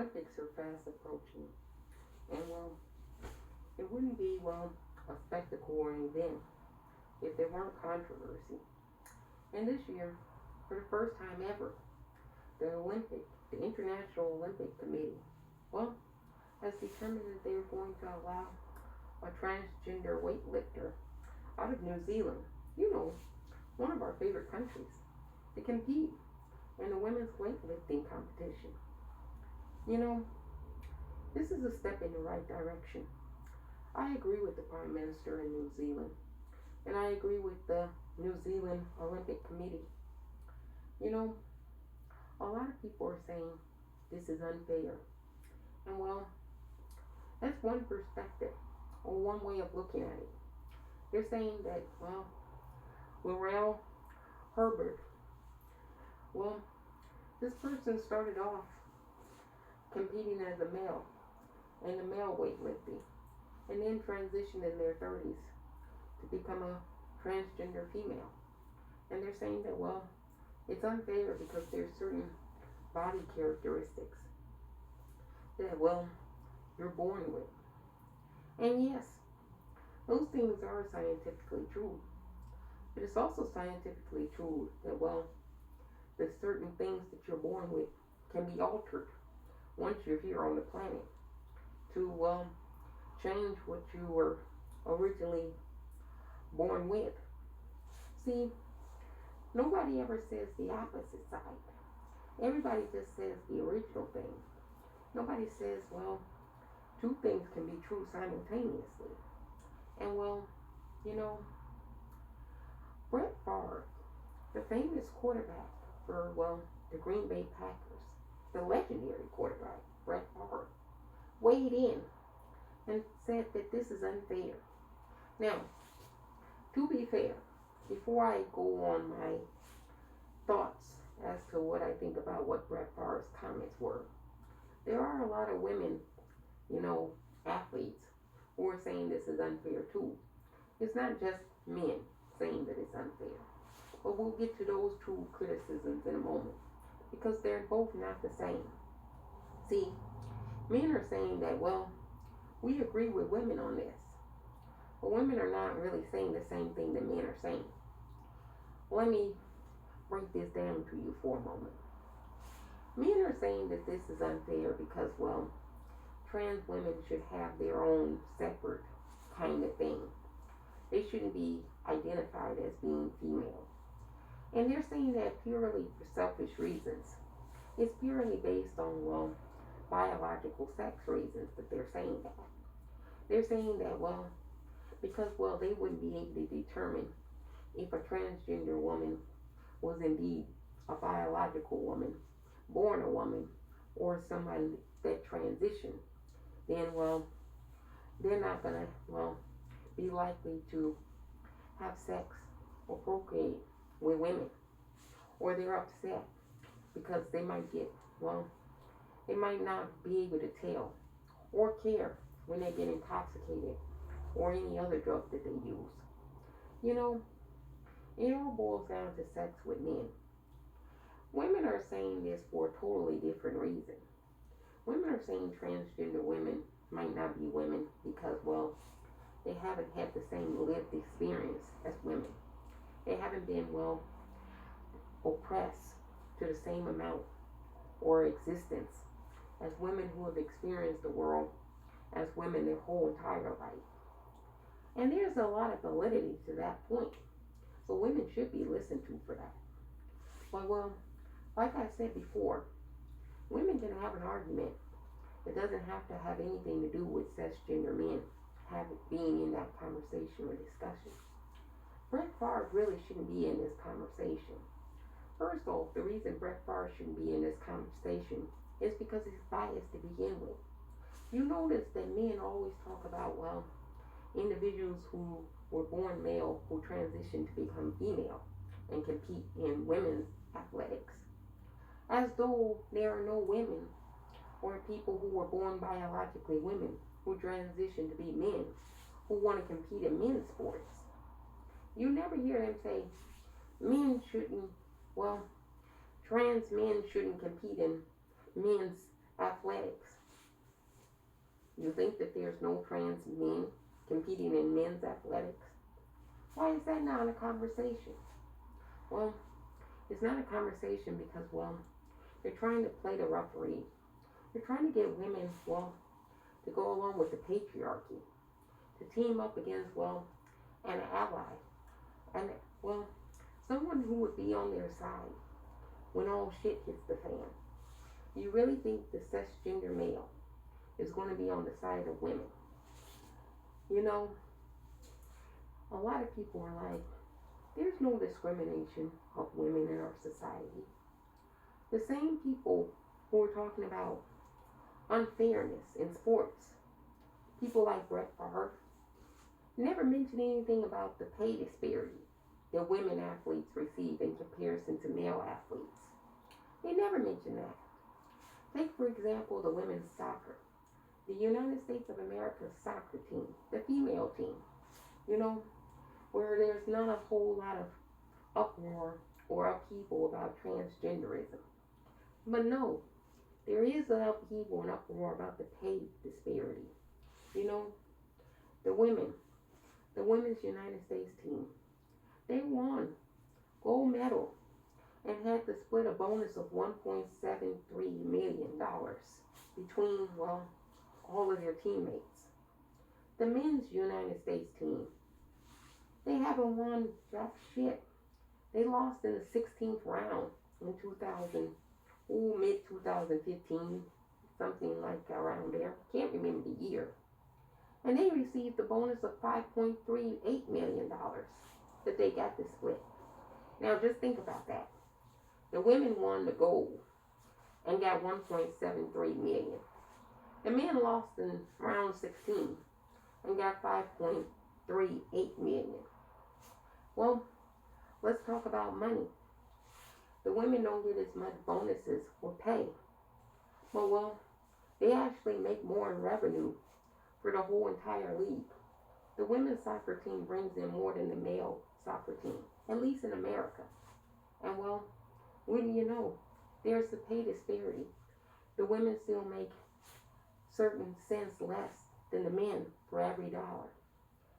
Olympics are fast approaching, and well, it wouldn't be a spectacle or an event if there weren't controversy. And this year, for the first time ever, the International Olympic Committee, well, has determined that they're going to allow a transgender weightlifter out of New Zealand, you know, one of our favorite countries, to compete in the women's weightlifting competition. You know, this is a step in the right direction. I agree with the Prime Minister in New Zealand, and I agree with the New Zealand Olympic Committee. You know, a lot of people are saying this is unfair, and well, that's one perspective or one way of looking at it. They're saying that, well, Laurel Herbert, well, this person started off competing as a male in the male weightlifting and then transitioned in their 30s to become a transgender female. And they're saying that, well, it's unfair because there's certain body characteristics that, well, you're born with. And yes, those things are scientifically true. But it's also scientifically true that, well, the certain things that you're born with can be altered once you're here on the planet to, well, change what you were originally born with. See, nobody ever says the opposite side. Everybody just says the original thing. Nobody says, well, two things can be true simultaneously. And well, you know, Brett Favre, the famous quarterback for, well, the Green Bay Packers, the legendary quarterback, Brett Favre, weighed in and said that this is unfair. Now, to be fair, before I go on my thoughts as to what I think about what Brett Favre's comments were, there are a lot of women, you know, athletes who are saying this is unfair too. It's not just men saying that it's unfair. But we'll get to those two criticisms in a moment because they're both not the same. See, men are saying that, well, we agree with women on this. But women are not really saying the same thing that men are saying. Let me break this down to you for a moment. Men are saying that this is unfair because, well, trans women should have their own separate kind of thing. They shouldn't be identified as being female. And they're saying that purely for selfish reasons. It's purely based on, well, biological sex reasons that they're saying that. They're saying that, well, because, well, they wouldn't be able to determine if a transgender woman was indeed a biological woman, born a woman, or somebody that transitioned, then, well, they're not going to, well, be likely to have sex or procreate with women. Or they're upset because they might get, well, they might not be able to tell or care when they get intoxicated or any other drug that they use. You know, it all boils down to sex with men. Women are saying this for a totally different reason. Women are saying transgender women might not be women because, well, they haven't had the same lived experience as women. They haven't been, well, oppressed to the same amount or existence as women who have experienced the world as women their whole entire life. And there's a lot of validity to that point. So women should be listened to for that. But, well, like I said before, women can have an argument. It doesn't have to have anything to do with cisgender men being in that conversation or discussion. Brett Favre really shouldn't be in this conversation. First off, the reason Brett Favre shouldn't be in this conversation is because he's biased to begin with. You notice that men always talk about, well, individuals who were born male who transitioned to become female and compete in women's athletics, as though there are no women or people who were born biologically women who transitioned to be men who want to compete in men's sports. You never hear them say men shouldn't, well, trans men shouldn't compete in men's athletics. You think that there's no trans men competing in men's athletics? Why is that not a conversation? Well, it's not a conversation because, well, they're trying to play the referee. They're trying to get women, well, to go along with the patriarchy, to team up against, well, an ally, and, well, someone who would be on their side when all shit hits the fan. You really think the cisgender male is going to be on the side of women? You know, a lot of people are like, there's no discrimination of women in our society. The same people who are talking about unfairness in sports, people like Brett Favre, never mention anything about the pay disparity that women athletes receive in comparison to male athletes. They never mention that. Take, for example, the women's soccer. The United States of America's soccer team, the female team, you know, where there's not a whole lot of uproar or upheaval about transgenderism. But no, there is an upheaval and uproar about the pay disparity. You know, the women's United States team, they won gold medal and had to split a bonus of $1.73 million between, well, all of their teammates. The men's United States team, they haven't won jack shit. They lost in the 16th round in mid-2015, something like around there. Can't remember the year. And they received a bonus of $5.38 million that they got to split. Now just think about that. The women won the gold and got $1.73 million. The men lost in round 16 and got $5.38 million. Well, let's talk about money. The women don't get as much bonuses or pay. But, well, they actually make more in revenue for the whole entire league. The women's soccer team brings in more than the male soccer team, at least in America. And, well, what do you know? There's the pay disparity. The women still make certain cents less than the men for every dollar.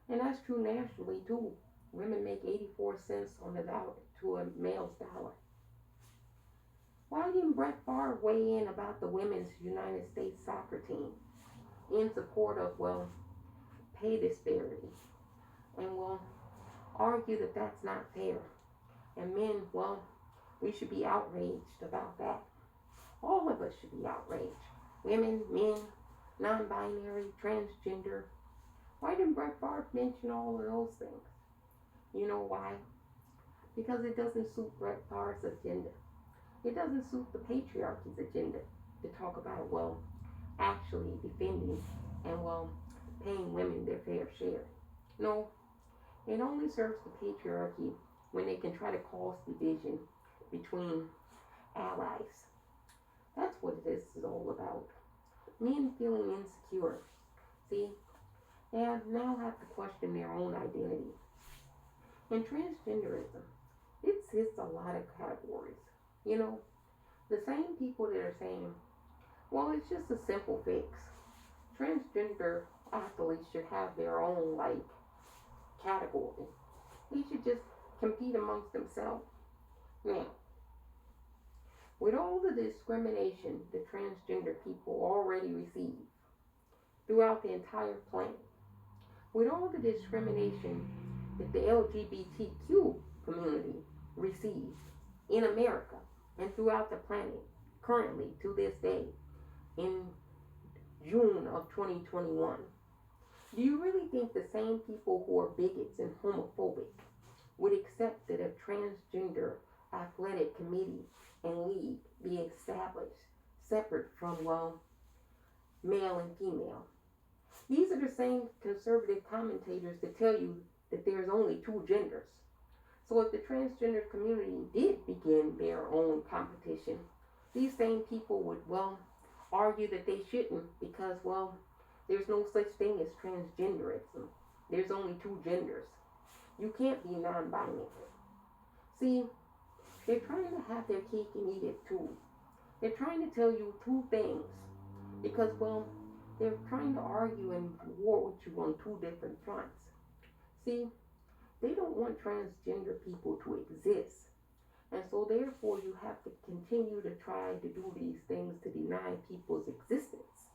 And that's true nationally, too. Women make 84 cents on the dollar to a male's dollar. Why didn't Brett Favre weigh in about the women's United States soccer team in support of, well, pay disparity? And, well, argue that that's not fair. And men, well, we should be outraged about that. All of us should be outraged. Women, men, non-binary, transgender. Why didn't Brett Favre mention all of those things? You know why? Because it doesn't suit Brett Favre's agenda. It doesn't suit the patriarchy's agenda to talk about, well, actually defending and, well, paying women their fair share. No, it only serves the patriarchy when they can try to cause division between allies. That's what this is all about. Men feeling insecure. See, they now have to question their own identity. And transgenderism, it sits a lot of categories. You know, the same people that are saying, well, it's just a simple fix. Transgender athletes should have their own, like, category. They should just compete amongst themselves. Now, with all the discrimination that transgender people already receive throughout the entire planet, with all the discrimination that the LGBTQ community receives in America and throughout the planet currently to this day in June of 2021, do you really think the same people who are bigots and homophobic would accept that a transgender athletic committee and league be established separate from, well, male and female? These are the same conservative commentators that tell you that there's only two genders. So if the transgender community did begin their own competition, these same people would, well, argue that they shouldn't because, well, there's no such thing as transgenderism. There's only two genders. You can't be non-binary. See, they're trying to have their cake and eat it too. They're trying to tell you two things Because, well, they're trying to argue and war with you on two different fronts. See, they don't want transgender people to exist. And so, therefore, you have to continue to try to do these things to deny people's existence.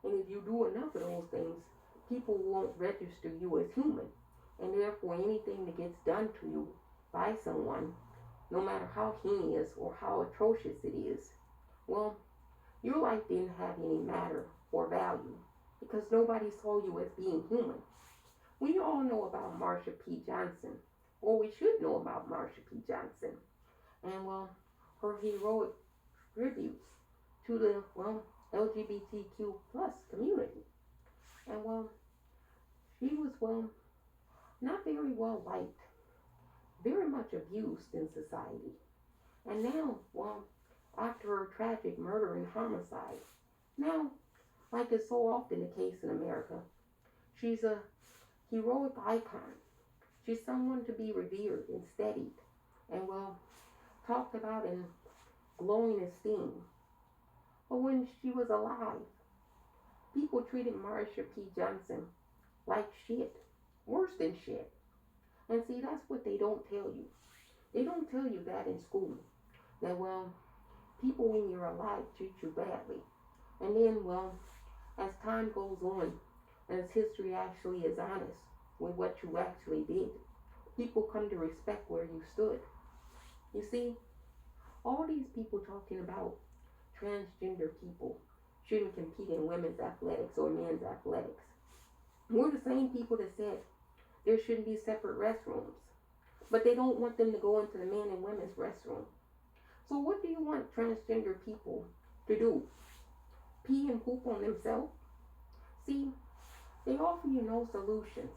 And if you do enough of those things, people won't register you as human. And therefore, anything that gets done to you by someone, no matter how heinous or how atrocious it is, well, your life didn't have any matter or value because nobody saw you as being human. We all know about Marsha P. Johnson, or we should know about Marsha P. Johnson, and well, her heroic tributes to the, well, LGBTQ plus community. And well, she was, well, not very well liked, very much abused in society. And now, well, after her tragic murder and homicide, now, like is so often the case in America, she's a heroic icon. She's someone to be revered and studied and, well, talked about in glowing esteem. But when she was alive, people treated Marsha P. Johnson like shit, worse than shit. And see, that's what they don't tell you. They don't tell you that in school. That, well, people when you're alive treat you badly. And then, well, as time goes on, and as history actually is honest with what you actually did, people come to respect where you stood. You see, all these people talking about transgender people shouldn't compete in women's athletics or men's athletics were the same people that said there shouldn't be separate restrooms. But they don't want them to go into the men and women's restroom. So what do you want transgender people to do? Pee and poop on themselves? See, they offer you no solutions.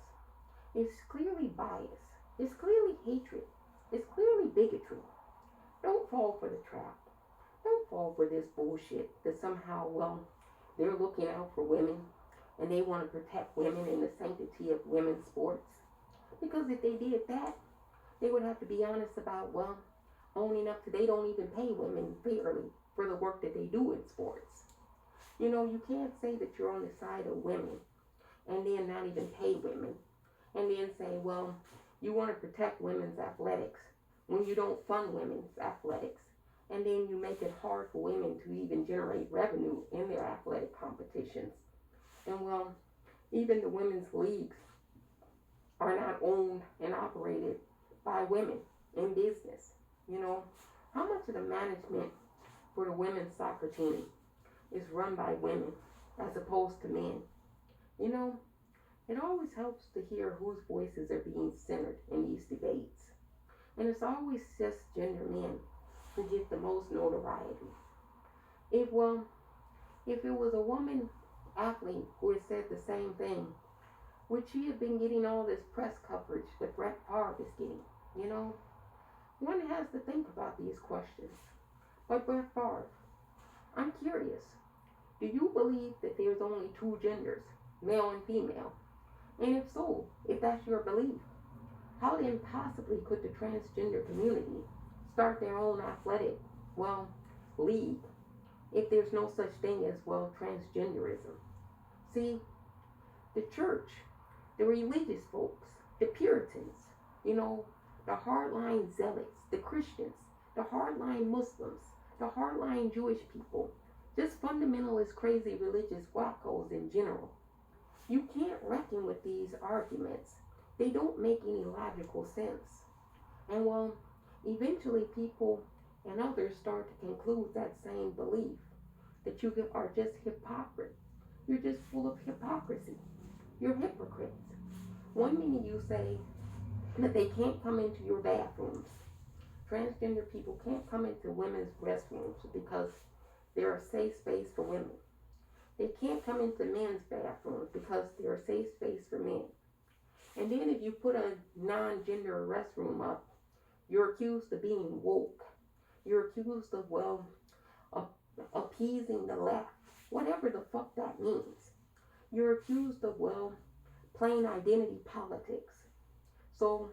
It's clearly bias. It's clearly hatred. It's clearly bigotry. Don't fall for the trap. Don't fall for this bullshit that somehow, well, they're looking out for women and they want to protect women and the sanctity of women's sports. Because if they did that, they would have to be honest about, well, owning up to they don't even pay women fairly for the work that they do in sports. You know, you can't say that you're on the side of women and then not even pay women and then say, well, you want to protect women's athletics when you don't fund women's athletics, and then you make it hard for women to even generate revenue in their athletic competitions. And well, even the women's leagues are not owned and operated by women in business. You know, how much of the management for the women's soccer team is run by women as opposed to men? You know, it always helps to hear whose voices are being centered in these debates. And it's always cisgender men who get the most notoriety. If it was a woman athlete who had said the same thing, would she have been getting all this press coverage that Brett Favre is getting? You know, one has to think about these questions. But Brett Favre, I'm curious, do you believe that there's only two genders, male and female? And if so, if that's your belief, how then possibly could the transgender community start their own athletic, well, league if there's no such thing as, well, transgenderism? See, the church, the religious folks, the Puritans, you know, the hardline zealots, the Christians, the hardline Muslims, the hardline Jewish people, just fundamentalist crazy religious wackos in general. You can't reckon with these arguments. They don't make any logical sense. And well, eventually people and others start to conclude that same belief, that you are just hypocrite. You're just full of hypocrisy. You're hypocrites. One minute you say that they can't come into your bathrooms. Transgender people can't come into women's restrooms because they're a safe space for women. They can't come into men's bathrooms because they're a safe space for men. And then if you put a non-gender restroom up, you're accused of being woke. You're accused of, well, appeasing the left. Whatever the fuck that means. You're accused of, well, playing identity politics. So,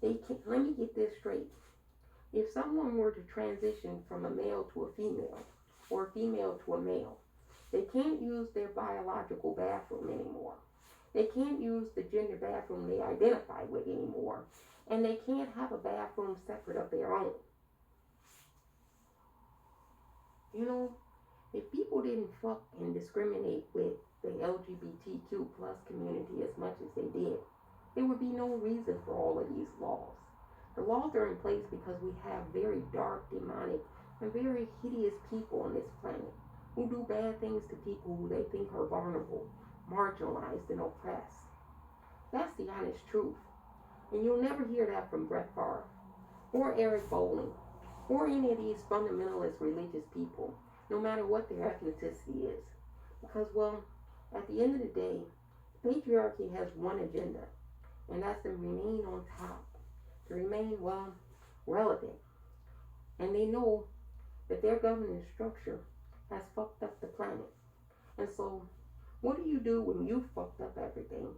let me get this straight. If someone were to transition from a male to a female, or a female to a male, They can't use their biological bathroom anymore. They can't use the gender bathroom they identify with anymore. And they can't have a bathroom separate of their own. You know, if people didn't fuck and discriminate with the LGBTQ plus community as much as they did, there would be no reason for all of these laws. The laws are in place because we have very dark, demonic, and very hideous people on this planet who do bad things to people who they think are vulnerable, marginalized, and oppressed. That's the honest truth. And you'll never hear that from Brett Favre, or Eric Bolling, or any of these fundamentalist religious people, no matter what their ethnicity is. Because, well, at the end of the day, patriarchy has one agenda, and that's to remain on top, to remain, well, relevant. And they know that their governance structure has fucked up the planet. And so, what do you do when you fucked up everything?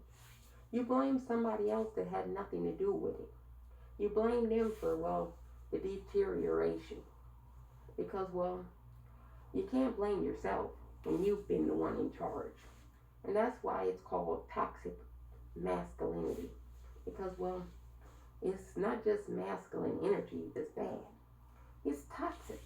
You blame somebody else that had nothing to do with it. You blame them for, well, the deterioration. Because, well, you can't blame yourself when you've been the one in charge. And that's why it's called toxic masculinity. Because, well, it's not just masculine energy that's bad. It's toxic.